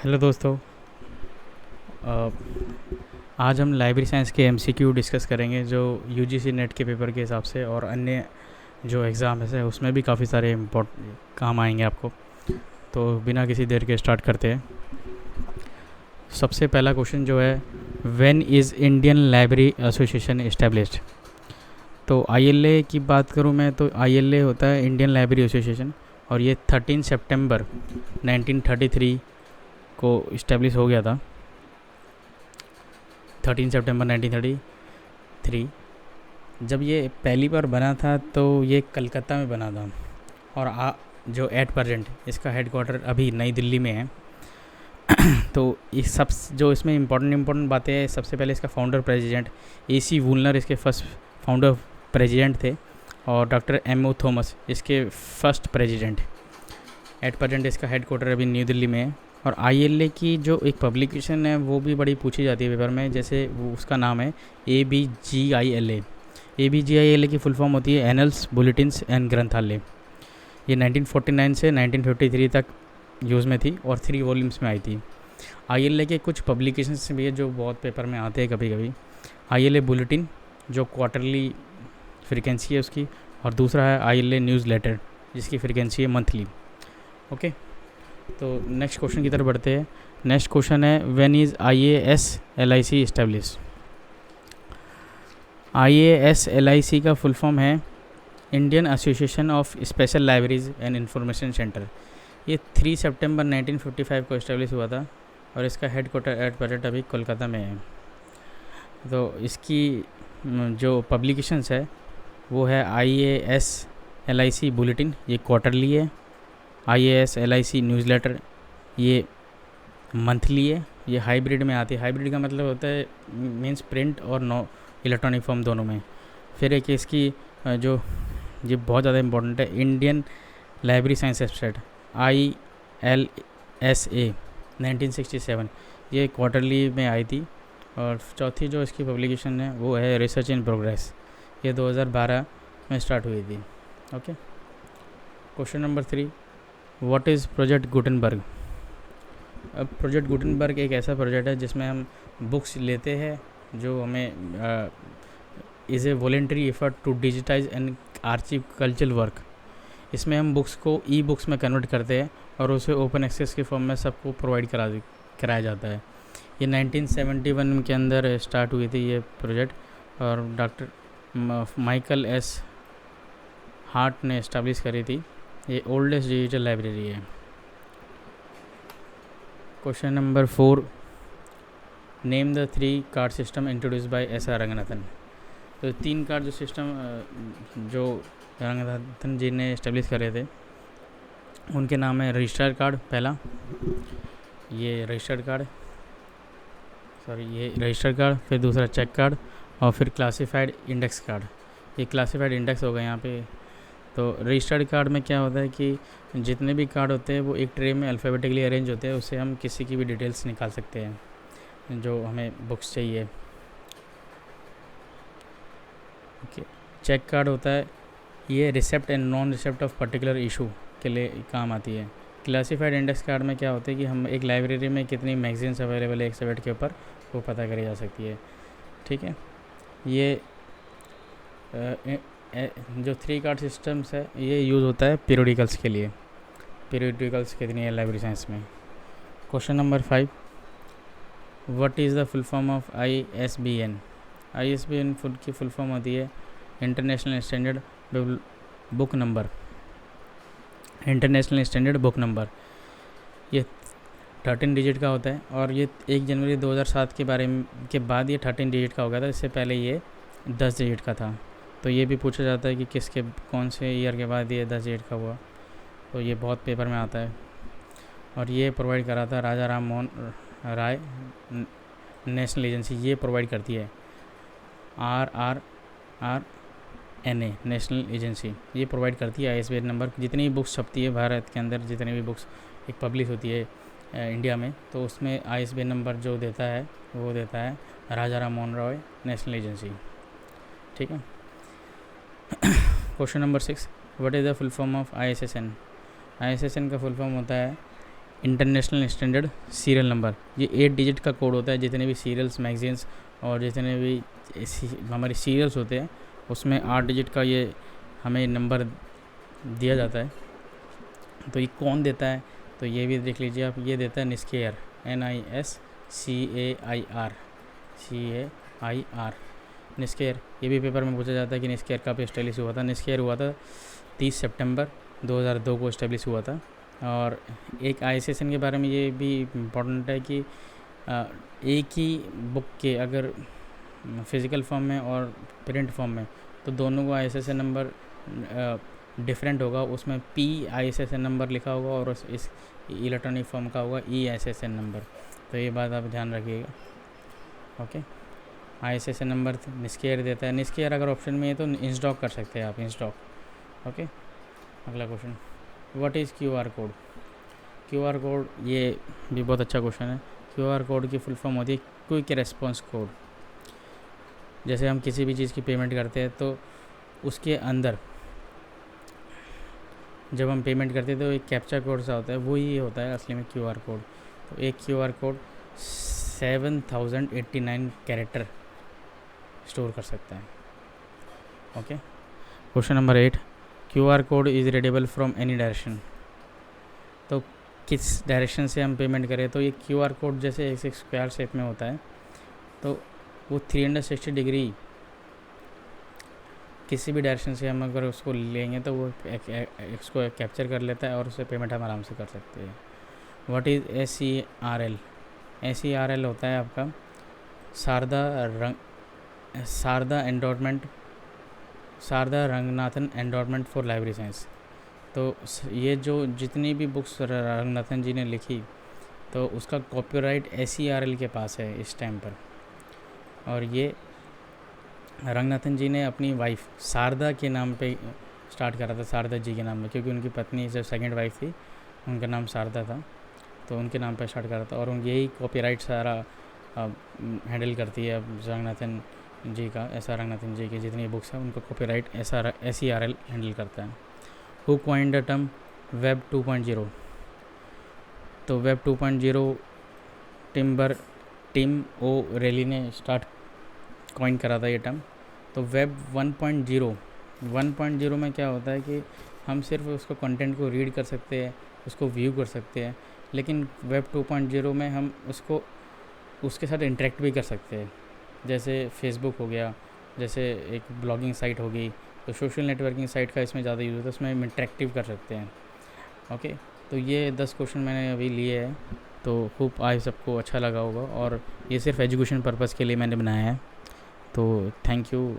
Hello दोस्तों। अ, आज हम लाइब्रेरी साइंस के एमसीक्यू डिस्कस करेंगे जो यूजीसी नेट के पेपर के हिसाब से और अन्य जो एग्ज़ाम है उसमें भी काफ़ी सारे इम्पोर्ट काम आएंगे आपको। तो बिना किसी देर के स्टार्ट करते हैं। सबसे पहला क्वेश्चन जो है, when is Indian library association established. तो आईएलए की बात करूँ मैं तो आईएलए होता है इंडियन लाइब्रेरी एसोसिएशन, और ये 13 सितंबर 1933 को इस्टेब्लिश हो गया था। 13 सितंबर 1933 जब ये पहली बार बना था तो ये कलकत्ता में बना था, और जो एट प्रेजेंट इसका हेडक्वार्टर अभी नई दिल्ली में है। तो इस सब जो इसमें इम्पोर्टेंट बातें हैं, सबसे पहले इसका फाउंडर प्रेसिडेंट एसी वुलनर इसके फर्स्ट फाउंडर प्रेसिडेंट थे, और डॉक्टर एमओ थॉमस इसके फर्स्ट प्रेसिडेंट। एट प्रेजेंट इसका हेडक्वार्टर अभी न्यू दिल्ली में है। और आईएलए की जो एक पब्लिकेशन है वो भी बड़ी पूछी जाती है पेपर में, जैसे वो उसका नाम है ABGILA। ABGILA की फुल फॉर्म होती है एनल्स बुलेटिन्स एंड ग्रंथालय। ये 1949 से 1953 तक यूज़ में थी और 3 वॉल्यूम्स में आई थी। आईएलए के कुछ पब्लिकेशंस भी है जो बहुत पेपर में आते हैं कभी कभी। आईएलए बुलेटिन जो क्वार्टरली फ्रिक्वेंसी है उसकी, और दूसरा है आईएलए न्यूज़ लेटर जिसकी फ्रिक्वेंसी है मंथली। ओके, तो नेक्स्ट क्वेश्चन की तरफ बढ़ते हैं। नेक्स्ट क्वेश्चन है, when is IASLIC establish. IASLIC का फुल फॉर्म है Indian association of special libraries and information centre. ये 3 सितंबर 1955 को इस्टेब्लिश हुआ था, और इसका हेडक्वार्टर एट प्रेजेंट अभी कोलकाता में है। तो इसकी जो पब्लिकेशंस है वो है IASLIC बुलेटिन, ये क्वार्टरली है। IASLIC न्यूज़ लेटर ये मंथली है। ये हाइब्रिड में आती है। हाइब्रिड का मतलब होता है मीन्स प्रिंट और नो इलेक्ट्रॉनिक फॉर्म दोनों में। फिर एक इसकी जो ये बहुत ज़्यादा इम्पोर्टेंट है, Indian library science website ILSA 1967, ये क्वार्टरली में आई थी। और चौथी जो इसकी पब्लिकेशन है वो है रिसर्च इन प्रोग्रेस, ये 2012 में स्टार्ट हुई थी। Okay, question number 3, what is project Gutenberg. अब प्रोजेक्ट गुटेनबर्ग एक ऐसा प्रोजेक्ट है जिसमें हम बुक्स लेते हैं जो हमें is a voluntary effort to digitize and archive cultural work. इसमें हम बुक्स को ई बुक्स में कन्वर्ट करते हैं और उसे ओपन एक्सेस के फॉर्म में सबको प्रोवाइड कराया जाता है। ये 1971 के अंदर स्टार्ट हुई थी ये प्रोजेक्ट, और डॉक्टर माइकल एस हार्ट ने इस्टेब्लिश करी थी। ये ओल्डेस्ट डिजिटल लाइब्रेरी है। Question number 4, name the 3 card system introduce by SR Ranganathan. तो 3 कार्ड जो सिस्टम जो रंगनाथन जी ने इस्टेब्लिश करे थे उनके नाम है रजिस्टर्ड कार्ड पहला, ये रजिस्टर्ड कार्ड ये रजिस्टर्ड कार्ड, फिर दूसरा चेक कार्ड, और फिर क्लासिफाइड इंडेक्स कार्ड। ये क्लासिफाइड इंडेक्स हो गए यहाँ पे। तो रजिस्टर्ड कार्ड में क्या होता है कि जितने भी कार्ड होते हैं वो एक ट्रे में अल्फ़ाबेटिकली अरेंज होते हैं, उससे हम किसी की भी डिटेल्स निकाल सकते हैं जो हमें बुक्स चाहिए। ओके, चेक कार्ड होता है, ये receipt and non receipt of particular issue के लिए काम आती है। क्लासिफाइड इंडेक्स कार्ड में क्या होता है कि हम एक लाइब्रेरी में कितनी मैगजीन्स अवेलेबल है एक सब्जेक्ट के ऊपर वो पता करी जा सकती है। ठीक है, ये जो 3 कार्ड सिस्टम्स है ये यूज़ होता है पीरियोडिकल्स के लिए। पीरियोडिकल्स कितनी है लाइब्रेरी साइंस में। Question number 5, what is the full form of ISBN। ISBN की फुल फॉर्म होती है international standard book number. International standard book number ये 13 डिजिट का होता है, और ये 1 जनवरी 2007 के बाद ये 13 डिजिट का हो गया था। इससे पहले ये 10 डिजिट का था। तो ये भी पूछा जाता है कि कौन से ईयर के बाद ये 10 डिजिट का हुआ। तो ये बहुत पेपर में आता है, और ये प्रोवाइड करा था राजा राम मोहन राय नेशनल एजेंसी, ये प्रोवाइड करती है। RRRNA नेशनल एजेंसी ये प्रोवाइड करती है ISBN नंबर। जितनी भी बुक्स छपती है भारत के अंदर, जितनी भी बुक्स एक पब्लिश होती है इंडिया में, तो उसमें ISBN नंबर जो देता है वो देता है राजा राम मोहन रॉय नेशनल एजेंसी। ठीक है, question number 6, what is the full form of ISSN। ISSN का फुल फॉर्म होता है इंटरनेशनल स्टैंडर्ड सीरियल नंबर, ये 8 डिजिट का कोड होता है। जितने भी सीरियल्स, मैगजीन्स और जितने भी हमारे सीरियल्स होते हैं उसमें 8 डिजिट का ये हमें नंबर दिया जाता है। तो ये कौन देता है, तो ये भी देख लीजिए आप, ये देता है निस्केयर, NISCAIR निस्केयर। ये भी पेपर में पूछा जाता है कि निस्केयर कब इस्टेब्लिश हुआ था। निस्केयर हुआ था 30 सितंबर 2002 को इस्टेब्लिश हुआ था। और एक ISSN के बारे में ये भी इम्पोर्टेंट है कि एक ही बुक के अगर फिज़िकल फॉर्म में और प्रिंट फॉर्म में, तो दोनों का ISSN नंबर डिफरेंट होगा। उसमें PISSN नंबर लिखा होगा और इस इलेक्ट्रॉनिक फॉर्म का होगा EISSN नंबर। तो ये बात आप ध्यान रखिएगा। ओके, ISSN नंबर निस्केयर देता है। निस्केयर अगर ऑप्शन में है तो इंस्टॉक कर सकते हैं आप, इंस्टॉक। ओके, अगला question, what is QR code. QR code, ये भी बहुत अच्छा क्वेश्चन है। QR कोड की फुल फॉर्म होती है क्विक रेस्पॉन्स कोड। जैसे हम किसी भी चीज़ की पेमेंट करते हैं तो उसके अंदर जब हम पेमेंट करते हैं तो एक कैप्चा कोड सा होता है, वो ही होता है असली में QR कोड। तो एक QR कोड 7089 कैरेक्टर स्टोर कर सकता है। Okay, question number 8, QR code is readable from any direction. तो किस डायरेक्शन से हम पेमेंट करें, तो ये QR कोड जैसे एक स्क्वायर शेप में होता है, तो वो 360 डिग्री किसी भी डायरेक्शन से हम अगर उसको लेंगे तो वो इसको कैप्चर कर लेता है और उससे पेमेंट हम आराम से कर सकते हैं। What is SERL। SERL होता है आपका Sharda Ranganathan endowment for library science. तो ये जो जितनी भी बुक्स रंगनाथन जी ने लिखी, तो उसका कॉपीराइट SERL के पास है इस टाइम पर। और ये रंगनाथन जी ने अपनी वाइफ शारदा के नाम पे स्टार्ट करा था, शारदा जी के नाम में, क्योंकि उनकी पत्नी जो सेकंड वाइफ थी उनका नाम शारदा था, तो उनके नाम पे स्टार्ट करा था। और यही कॉपीराइट सारा हैंडल करती है अब रंगनाथन जी का। ऐसा रंगनाथन जी की जितनी बुक्स हैं उनका कॉपीराइट SERL हैंडल करता है। Who coined the term web 2.0। तो वेब 2.0 टिम ओ'रेली ने स्टार्ट कॉइन करा था ये टर्म। तो वेब 1.0 में क्या होता है कि हम सिर्फ उसको कंटेंट को रीड कर सकते हैं, उसको व्यू कर सकते हैं, लेकिन वेब 2.0 में हम उसको उसके साथ इंटरेक्ट भी कर सकते हैं। जैसे फेसबुक हो गया, जैसे एक ब्लॉगिंग साइट होगी, तो सोशल नेटवर्किंग साइट का इसमें ज़्यादा यूज़ होता है, उसमें हम इंटरेक्टिव कर सकते हैं। ओके, तो ये 10 क्वेश्चन मैंने अभी लिए हैं, तो होप आज सबको अच्छा लगा होगा। और ये सिर्फ एजुकेशन पर्पज़ के लिए मैंने बनाया है। तो थैंक यू।